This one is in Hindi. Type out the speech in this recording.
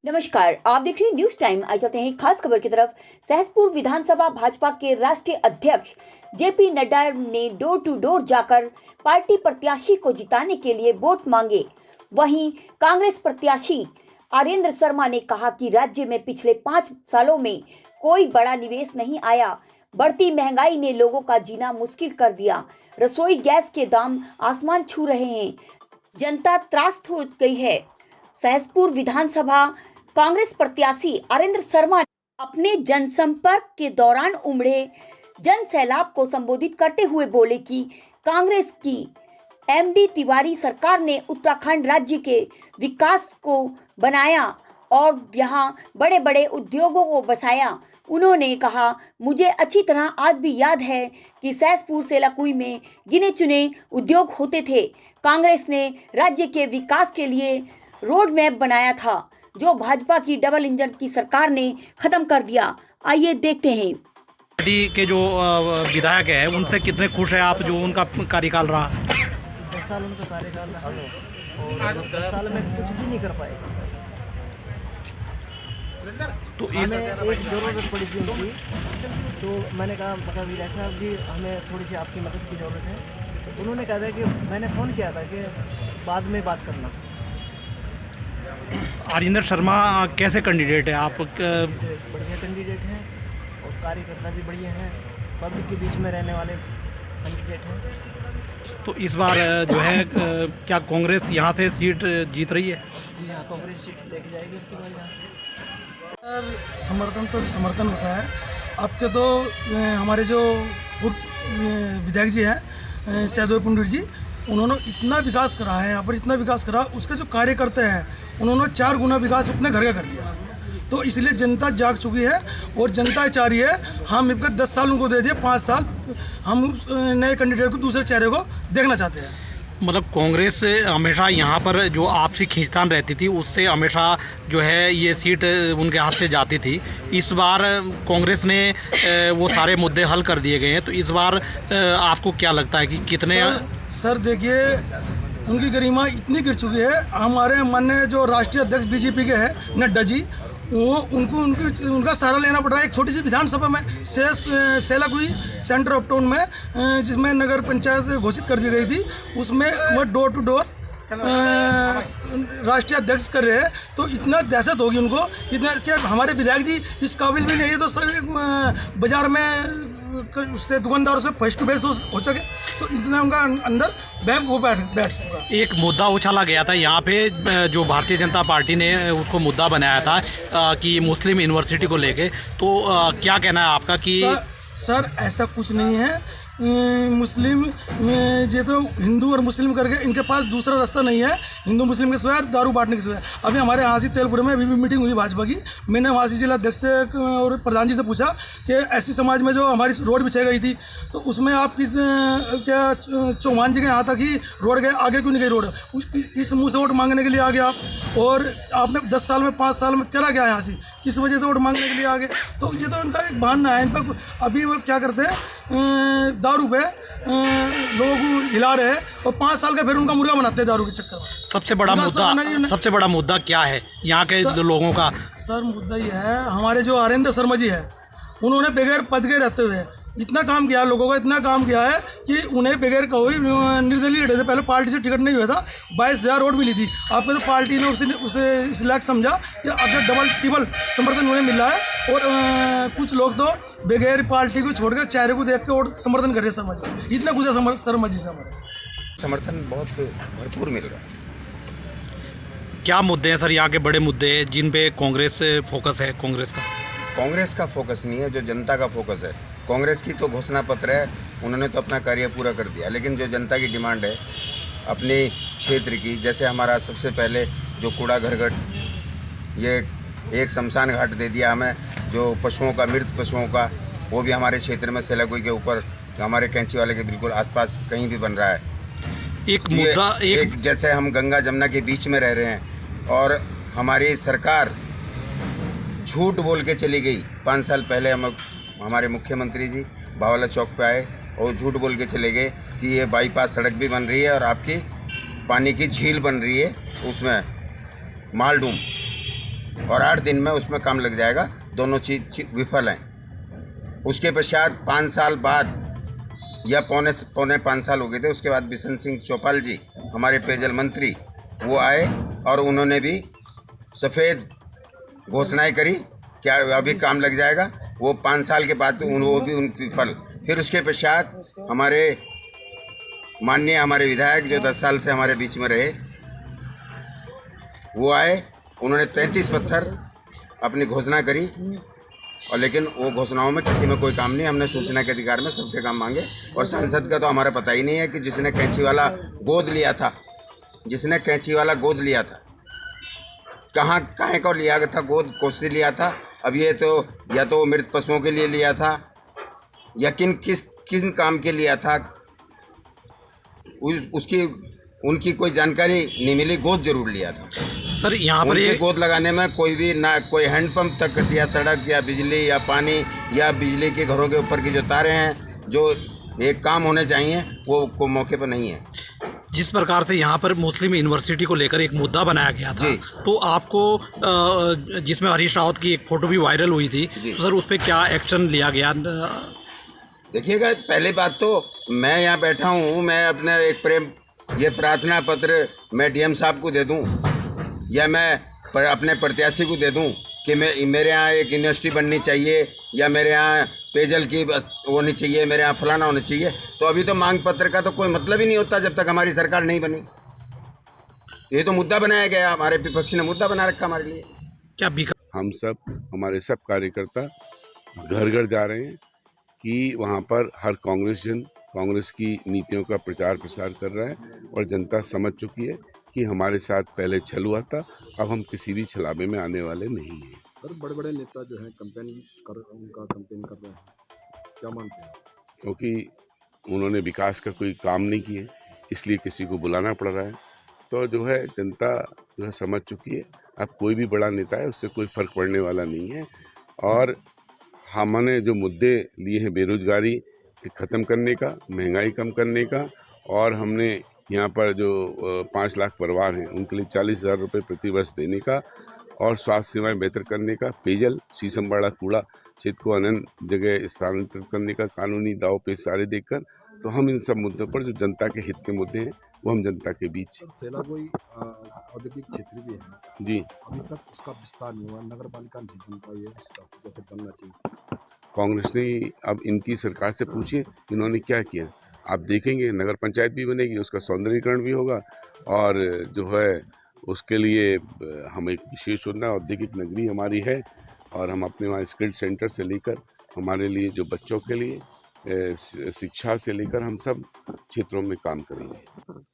नमस्कार, आप देख रहे हैं न्यूज टाइम। आज चलते हैं खास खबर की तरफ। सहसपुर विधानसभा भाजपा के राष्ट्रीय अध्यक्ष जेपी नड्डा ने डोर टू डोर जाकर पार्टी प्रत्याशी को जिताने के लिए वोट मांगे। वहीं कांग्रेस प्रत्याशी आर्येंद्र शर्मा ने कहा कि राज्य में पिछले 5 सालों में कोई बड़ा निवेश नहीं आया। बढ़ती महंगाई ने लोगों का जीना मुश्किल कर दिया। रसोई गैस के दाम आसमान छू रहे हैं। जनता त्रस्त हो गई है। सहसपुर विधानसभा कांग्रेस प्रत्याशी आर्येंद्र शर्मा अपने जनसंपर्क के दौरान उमड़े जन सैलाब को संबोधित करते हुए बोले कि कांग्रेस की एमडी तिवारी सरकार ने उत्तराखंड राज्य के विकास को बनाया और यहाँ बड़े बड़े उद्योगों को बसाया। उन्होंने कहा, मुझे अच्छी तरह आज भी याद है कि सहसपुर सेलाकुई में गिने चुने उद्योग होते थे। कांग्रेस ने राज्य के विकास के लिए रोड मैप बनाया था, जो भाजपा की डबल इंजन की सरकार ने खत्म कर दिया। आइए देखते हैं। पार्टी के जो विधायक है उनसे कितने खुश है आप, जो उनका कार्यकाल रहा? 10 साल उनका कार्यकाल रहा और 10 साल में कुछ भी नहीं कर पाए। तो हमें एक ज़रूरत पड़ी थी उनकी, तो मैंने कहा विधायक साहब जी, हमें थोड़ी सी आपकी मदद की ज़रूरत है। तो उन्होंने कहा था कि मैंने फ़ोन किया था कि बाद में बात करना। आर्येंद्र शर्मा कैसे कैंडिडेट है आप? बढ़िया कैंडिडेट हैं और कार्यकर्ता भी बढ़िया हैं, पब्लिक के बीच में रहने वाले कैंडिडेट हैं। तो इस बार जो है क्या कांग्रेस यहाँ से सीट जीत रही है? जी हाँ, कांग्रेस सीट लेके जाएगी इसके बाद यहाँ से। समर्थन तो समर्थन होता है आपके। तो हमारे जो विधायक जी हैं सहदेव पंडित जी, उन्होंने इतना विकास करा है यहाँ पर, इतना विकास करा। उसके जो कार्यकर्ता हैं उन्होंने 4 गुना विकास अपने घर का कर लिया। तो इसलिए जनता जाग चुकी है और जनता चाह रही है, हम मिलकर 10 साल उनको दे दिए, 5 साल हम नए कैंडिडेट को, दूसरे चेहरे को देखना चाहते हैं। मतलब कांग्रेस हमेशा यहाँ पर जो आपसी खींचतान रहती थी, उससे हमेशा जो है ये सीट उनके हाथ से जाती थी। इस बार कांग्रेस ने वो सारे मुद्दे हल कर दिए गए हैं, तो इस बार आपको क्या लगता है कि कितने? सर देखिए, उनकी गरिमा इतनी गिर चुकी है। हमारे माननीय जो राष्ट्रीय अध्यक्ष बीजेपी के हैं नड्डा जी, वो उनका सहारा लेना पड़ रहा है। एक छोटी सी विधानसभा में सेलाकुई सेंटर ऑफ टाउन में, जिसमें नगर पंचायत घोषित कर दी गई थी, उसमें वो डोर टू डोर राष्ट्रीय अध्यक्ष कर रहे हैं। तो इतना दहशत होगी उनको, इतना क्या हमारे विधायक जी इस काबिल भी नहीं है तो सभी बाजार में उससे दुकानदारों से फेस टू फेस हो सके। तो इतना उनका अंदर वो बैठ चुका। एक मुद्दा उछाला गया था यहाँ पे, जो भारतीय जनता पार्टी ने उसको मुद्दा बनाया था कि मुस्लिम यूनिवर्सिटी को लेके। तो क्या कहना है आपका कि? सर ऐसा कुछ नहीं है। मुस्लिम ये तो हिंदू और मुस्लिम करके इनके पास दूसरा रास्ता नहीं है, हिंदू मुस्लिम के सिवाय दारू बांटने के सिवाय। अभी हमारे हांसी तेलपुर में अभी भी मीटिंग हुई भाजपा की। मैंने हांसी जिला अध्यक्ष और प्रधान जी से पूछा कि ऐसी समाज में जो हमारी रोड बिछाई गई थी, तो उसमें आप क्या चौहान जी के यहाँ तक ही रोड गए, आगे क्यों नहीं गई रोड? किस मुँह से वोट मांगने के लिए आ गए आप? और आपने 10 साल में 5 साल में करा क्या यहाँ से, किस वजह से वोट मांगने के लिए आ गए? तो ये तो इनका एक बहाना है। इन पर अभी वो क्या करते हैं, दारू पे लोग हिला रहे हैं और 5 साल का फिर उनका मुर्गा बनाते हैं दारू के चक्कर में। सबसे बड़ा मुद्दा क्या है यहाँ के लोगों का? सर मुद्दा ये है, हमारे जो आर्येंद्र शर्मा जी है, उन्होंने बगैर पद के रहते हुए इतना काम किया है लोगों का, इतना काम किया है कि उन्हें बगैर कोई निर्दलीय लड़े थे। पहले पार्टी से टिकट नहीं हुआ था, 22,000 वोट मिली थी। आपको तो पार्टी ने उसे इस लायक समझा कि अब डबल टिबल समर्थन उन्हें मिल रहा है। और कुछ लोग तो बगैर पार्टी को छोड़कर चेहरे को देख के वोट समर्थन कर रहे हैं शर्मा जी। इतना गुस्सा शर्मा जी से हमारे समर्थन बहुत भरपूर मिल रहा है। क्या मुद्दे हैं सर यहाँ के बड़े मुद्दे जिन पे कांग्रेस फोकस है? कांग्रेस का फोकस नहीं है, जो जनता का फोकस है। कांग्रेस की तो घोषणा पत्र है, उन्होंने तो अपना कार्य पूरा कर दिया, लेकिन जो जनता की डिमांड है अपने क्षेत्र की, जैसे हमारा सबसे पहले जो कूड़ा घरघट, ये एक शमशान घाट दे दिया हमें, जो पशुओं का, मृत पशुओं का, वो भी हमारे क्षेत्र में सेलाकुई के ऊपर, हमारे कैंची वाले के बिल्कुल आसपास कहीं भी बन रहा है। एक मुद्दा एक जैसे हम गंगा जमुना के बीच में रह रहे हैं और हमारी सरकार झूठ बोल के चली गई। 5 साल पहले हमारे मुख्यमंत्री जी बावला चौक पे आए और झूठ बोल के चले गए कि ये बाईपास सड़क भी बन रही है और आपकी पानी की झील बन रही है उसमें मालडूम, और 8 दिन में उसमें काम लग जाएगा। दोनों चीज़ विफल हैं। उसके पश्चात 5 साल बाद या पौने 5 साल हो गए थे, उसके बाद बिशन सिंह चौपाल जी हमारे पेयजल मंत्री वो आए और उन्होंने भी सफ़ेद घोषणाएं करी क्या अभी काम लग जाएगा। वो 5 साल के बाद वो भी उन विफल। फिर उसके पश्चात हमारे हमारे विधायक जो 10 साल से हमारे बीच में रहे वो आए, उन्होंने 33 पत्थर अपनी घोषणा करी, और लेकिन वो घोषणाओं में किसी में कोई काम नहीं। हमने सूचना के अधिकार में सबके काम मांगे, और सांसद का तो हमारा पता ही नहीं है कि जिसने कैंची वाला गोद लिया था, कहाँ को लिया था गोद, कोसी लिया था। अब ये तो या तो मृत पशुओं के लिए लिया था या किन काम के लिया था, उनकी कोई जानकारी नहीं मिली। गोद जरूर लिया था सर। यहाँ पर ये गोद लगाने में कोई भी ना कोई हैंडपंप तक या सड़क या बिजली या पानी या बिजली के घरों के ऊपर की जो तारें हैं, जो एक काम होने चाहिए, वो मौके पर नहीं है। जिस प्रकार से यहाँ पर मुस्लिम यूनिवर्सिटी को लेकर एक मुद्दा बनाया गया था, तो आपको जिसमें हरीश रावत की एक फ़ोटो भी वायरल हुई थी, तो सर उस पर क्या एक्शन लिया गया? देखिएगा, पहली बात तो मैं यहाँ बैठा हूँ, मैं अपने ये प्रार्थना पत्र मैं डीएम साहब को दे दूँ या मैं अपने प्रत्याशी को दे दूँ कि मेरे यहाँ एक यूनिवर्सिटी बननी चाहिए या मेरे यहाँ पेयजल की होनी चाहिए, मेरे यहाँ फलाना होना चाहिए, तो अभी तो मांग पत्र का तो कोई मतलब ही नहीं होता जब तक हमारी सरकार नहीं बनी। ये तो मुद्दा बनाया गया, हमारे विपक्ष ने मुद्दा बना रखा हमारे लिए। क्या हम सब, हमारे सब कार्यकर्ता घर घर जा रहे हैं कि वहाँ पर हर कांग्रेस की नीतियों का प्रचार प्रसार कर रहा है, और जनता समझ चुकी है कि हमारे साथ पहले छल हुआ था, अब हम किसी भी छलावे में आने वाले नहीं हैं। सर, बड़े-बड़े नेता जो हैं उनका कैंपेन कर रहे हैं, क्या मानते हैं? क्योंकि उन्होंने विकास का कोई काम नहीं किए, इसलिए किसी को बुलाना पड़ रहा है। तो जो है जनता जो है समझ चुकी है, अब कोई भी बड़ा नेता है उससे कोई फ़र्क पड़ने वाला नहीं है। और हमने जो मुद्दे लिए हैं बेरोजगारी ख़त्म करने का, महंगाई कम करने का, और हमने यहाँ पर जो 5 लाख परिवार हैं उनके लिए 40,000 रुपये प्रति वर्ष देने का, और स्वास्थ्य सेवाएं बेहतर करने का, पेयजल, शीशमबाड़ा कूड़ा क्षेत्र को अन्य जगह स्थानांतरित करने का, कानूनी दाव पेच सारे देखकर, तो हम इन सब मुद्दों पर जो जनता के हित के मुद्दे हैं वो हम जनता के बीच। सेलागोई औद्योगिक क्षेत्र भी है जी, अभी तक उसका विस्तार नहीं हुआ, नगर पालिका नहीं बन पाई है, जैसे बनना चाहिए। कांग्रेस ने अब इनकी सरकार से पूछिए इन्होंने क्या किया, आप देखेंगे। नगर पंचायत भी बनेगी, उसका सौंदर्यीकरण भी होगा, और जो है उसके लिए हम एक विशेष योजना, औद्योगिक नगरी हमारी है, और हम अपने वहाँ स्किल सेंटर से लेकर हमारे लिए जो बच्चों के लिए शिक्षा से लेकर हम सब क्षेत्रों में काम करेंगे।